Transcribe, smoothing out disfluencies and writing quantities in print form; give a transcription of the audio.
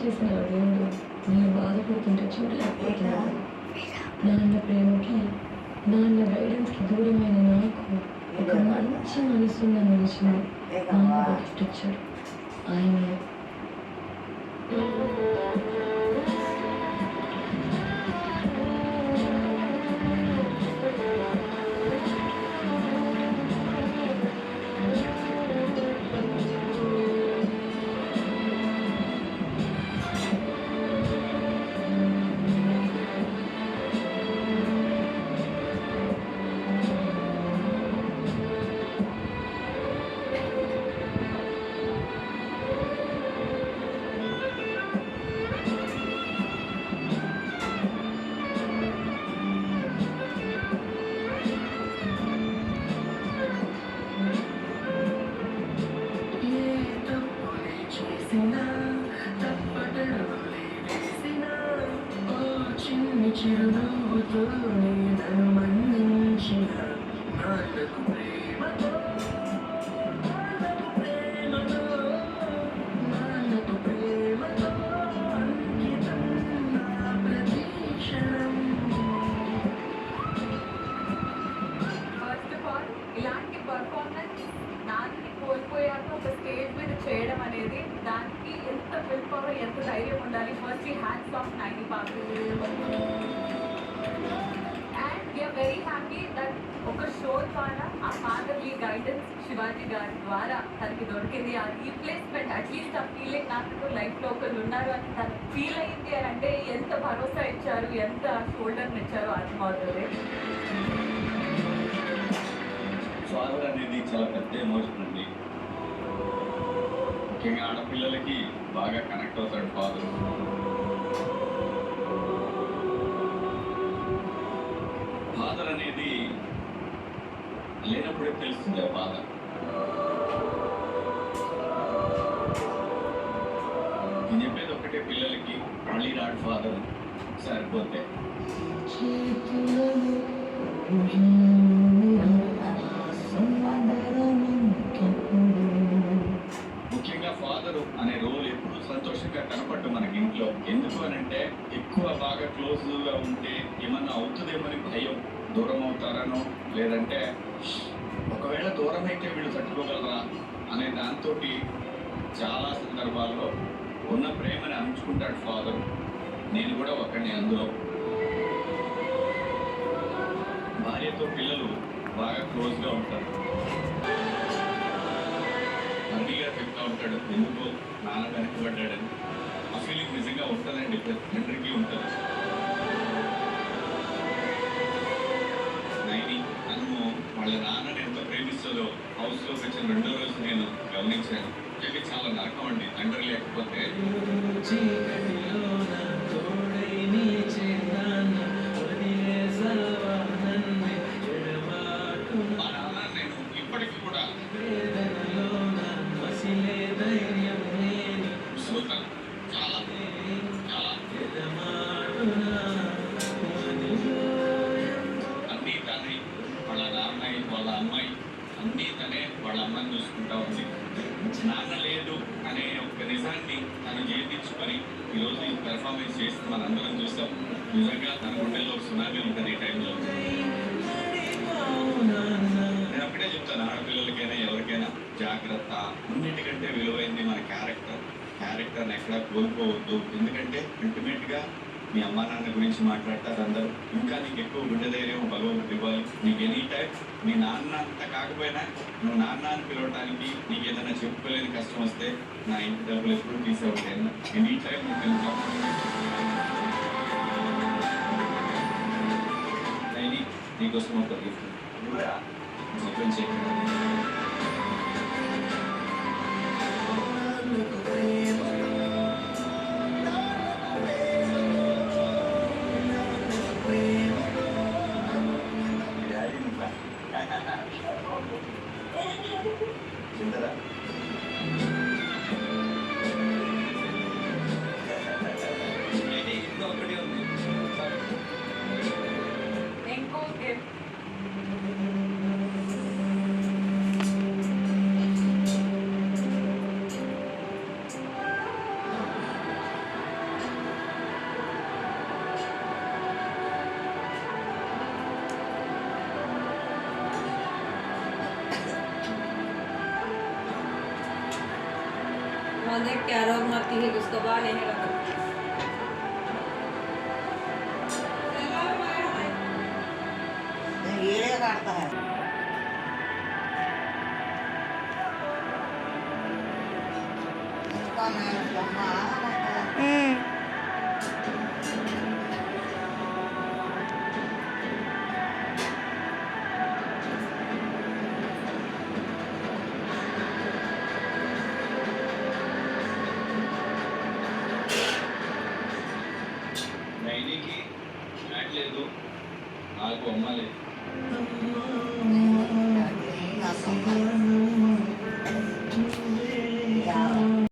చేసిన ఆ దేవుడు నేను బాధపడుతుంటే చూడలేకపోతున్నాను. నాన్న ప్రేమకి, నాన్న గైడెన్స్‌కి దూరమైన నాకు ఒక మంచి మనసున్న మనిషిని నాన్న ఒక గిఫ్ట్ ఇచ్చాడు. ఆయనే చిరునవ్వుతో నన్ను మన్నించిన నాన్నకు ప్రేమతో అంకితం నా ప్రతి క్షణం. ఫస్ట్ ఆఫ్ ఆల్ ఇలాంటి పర్ఫార్మెన్స్ నాన్నని కోల్పోయాక ఒక స్టేజ్ మీద చేయడం అనేది దానికి ఎంత విల్ పవర్, ఎంత ధైర్యం ఉండాలి. ఫస్ట్ హ్యాండ్స్ ఆఫ్ నైని పాపి. And we're very happy that ఒక షో ద్వారా ఆ ఫాదర్లీ గైడెన్స్ శివాజీ గారి ద్వారా తనకి దొరికింది. ఆ రీప్లేస్మెంట్ అట్లీస్ట్ ఆ ఫీలింగ్ నాకు లైఫ్లో ఒకరు ఉన్నారు అని తను ఫీల్ అయింది అని అంటే ఎంత భరోసా ఇచ్చారు, ఎంత షోల్డర్ని ఇచ్చారో అర్థమవుతుంది. ఫాదర్ అనేది చాలా పెద్ద ఎమోషన్ అండి. ముఖ్యంగా ఆడపిల్లలకి బాగా కనెక్ట్ అవుతాడు ఫాదర్. ఫాదర్ అనేది లేనప్పుడే తెలుస్తుంది ఆ బాధ. నేను చెప్పేది ఒకటే, పిల్లలకి మళ్ళీ రాడు ఫాదర్ సరిపోతే. ముఖ్యంగా ఫాదరు అనే రోల్ ఎప్పుడు సంతోషంగా కనపడ్డం మనకి ఇంట్లో. ఎందుకు అని అంటే ఎక్కువ బాగా క్లోజ్గా ఉంటే ఏమన్నా అవుతుందేమని భయం, దూరం అవుతారనో లేదంటే ఒకవేళ దూరం అయితే వీళ్ళు తట్టుకోగలరా అనే దాంతో చాలా సందర్భాల్లో ఉన్న ప్రేమని అంచుకుంటాడు ఫాదర్. నేను కూడా ఒకడిని అందులో. భార్యతో పిల్లలు బాగా క్లోజ్గా ఉంటారు. తండ్రిగా చెప్తా ఉంటాడు ఎందుకో నాన్న వెనకబడ్డాడని. ఆ ఫీలింగ్ నిజంగా ఉంటుందండి, ప్రతి తండ్రికి ఉంటుంది. నైని నన్ను వాళ్ళ నాన్నని ఎంత ప్రేమిస్తుందో హౌస్లోకి వచ్చిన 2వ రోజు నేను గమనించాను. ఇది చాలా నరకం అండి తండ్రి లేకపోతే. మా నాన్న నేను ఇప్పటికీ కూడా చూస్తాను. చాలా చాలా అన్నీ తనే, వాళ్ళ నాన్నయ్య వాళ్ళ అమ్మాయి అన్నీ తనే వాళ్ళ అమ్మని చూసుకుంటా ఉంది. నాన్న లేదు అనే ఒక నిజాన్ని తను జీర్ణించుకొని ఈరోజు ఈ పెర్ఫార్మెన్స్ చేసి మనందరం చూస్తాం. నిజంగా తన గుండెల్లో సునామీ ఉంటుంది ఈ టైంలో. నేను ఒకటే చెప్తాను, ఆడపిల్లలకైనా ఎవరికైనా జాగ్రత్త. అన్నిటికంటే విలువైంది మన క్యారెక్టర్ని ఎక్కడా కోల్పోవద్దు. ఎందుకంటే అల్టిమేట్గా మీ అమ్మా నాన్న గురించి మాట్లాడతారు అందరూ. ఇంకా నీకు ఎక్కువ గుండె ధైర్యం భగవంతుడు ఇవ్వాలి. నీకు ఎనీ టైం మీ నాన్న అంత కాకపోయినా నువ్వు నాన్న అని పిలవడానికి నీకు ఏదైనా చెప్పుకోలేని కష్టం వస్తే నా ఇంటి డబ్బులు ఎప్పుడు తీసేవట్లేదు. ఎనీ టైం నువ్వు తెలుసు. నీకోసం ఒక గిఫ్ట్ ఓపెన్ చేయండి. తింటారా? ఇంకొకటి ఉంది. ఇంకో గిఫ్ట్ और देख क्या रोग मरती है उसको बाल लेने का ये काटता है इसका नाम लम्बा నైనికి ఫ్లాట్ లేదు నాకు అమ్మ లేదు असं